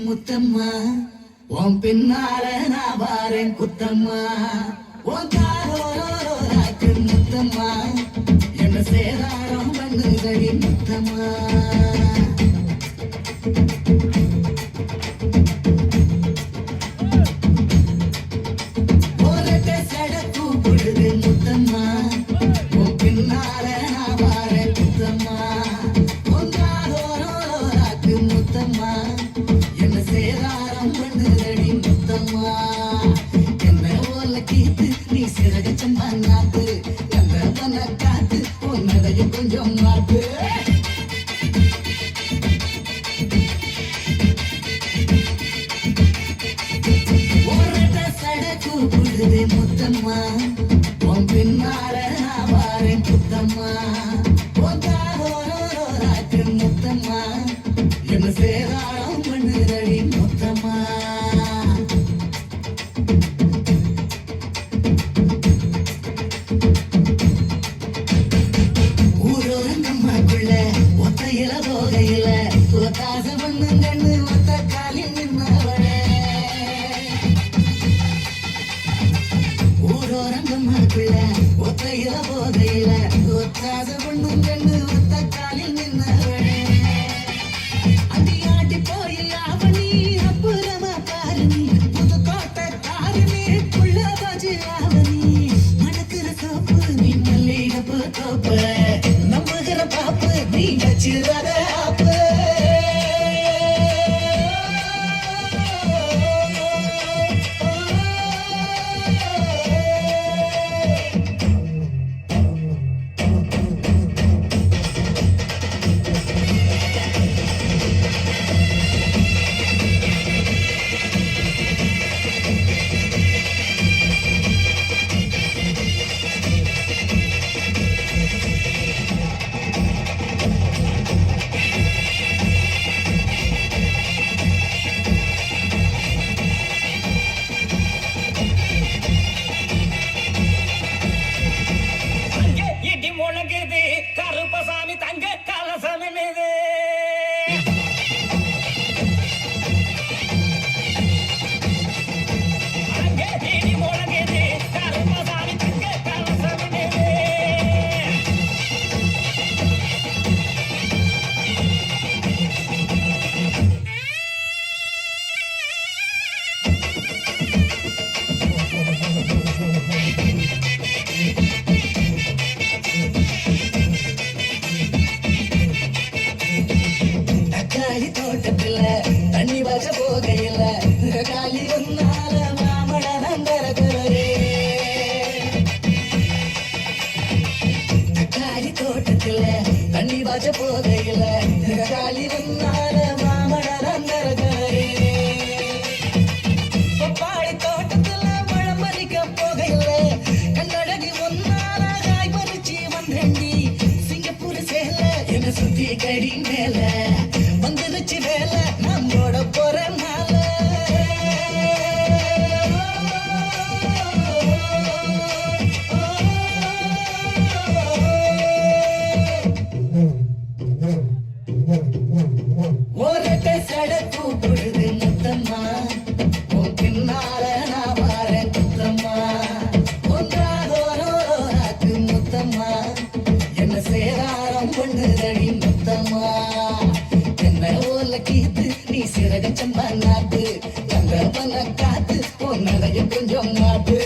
முத்தம்மா உன் பின்னால நான் வாரேன் குத்தம்மா உன் காரோராக்கு முத்தம்மா என்ன சேராரம் பண்ணுதடி முத்தம்மா போலட்ட சடக்கு பொழுது முத்தம்மா உன் பின்னால நான் வாரேன் குத்தம்மா உன் காரோராக்கு முத்தம்மா என்ன சேராரம் பண்ணுதடி முத்தம்மா என்ன ஓல கீத்து நீ சிறகச்சம் பண்ணாத்து எந்த பண்ண காத்து உன்னதையும் கொஞ்சம் மாத்து ஓரட்ட சடக்கு பொழுது முத்தம்மா உன் பின்னால நான் வாரேன் குத்தம்மா உன் காரோராக்கு முத்தம்மா என்ன சேராரம் பண்ணுதடி முத்தம்மா ஊரோரங்கம்மாக்குள்ள ஒத்தையில போகையில ஒத்தாச பண்ணுங்கன்னு ஒத்த காலில் நின்னவளே ஊரோரங்கம்மாக்குள்ள ஒத்தையில போகையில ஒத்தாச பண்ணுங்கன்னு ஒத்த காலில் நின்னவளே அடியாட்டி போய் அவனி அப்புறமா பாருனி புது கோட்டை தாருனி புள்ள பாஜி அவனி மணக்கிற சோப்பு நீ மல்லிகப்பு தோப்பு நம்புகிற பாப்பு நீ வச்சிருவத ஆப்பு அங்கே இடி முழங்குது கருப்பசாமி தங்க கலசமினுது அங்கே இடி முழங்குது கருப்பசாமி தங்க கலசமினுது தக்காளி தோட்டத்துல தண்ணி வச்ச போகையில காலி ஒன்னால மாமழ நந்தரகுலே தக்காளி தோட்டத்துல தண்ணி வச்ச போகையில காலி ஒன்னால மாமழ நந்தரகுலே பப்பாளி தோட்டத்துல மழை பறிக்க போகையில கண்ணடகி ஒன்னால காய் பறிச்சு வந்தேண்டி சிங்கப்பூர் சேல என்ன சுத்தி கடி மேல வந்துருச்சு வேலை நம்மோட போறனால ஓரட்ட சடக்கு பொழுது முத்தம்மா உன் பின்னால நான் வாரேன் குத்தம்மா ஒன்றாதோராக்கு முத்தம்மா என்ன சேராரம் பண்ணுதடி முத்தம்மா என்ன ஓல கீத்து நீ சிறகச்சம் பண்ணாத்து எந்த பண்ண காத்து உன்னதையும் கொஞ்சம் மாத்து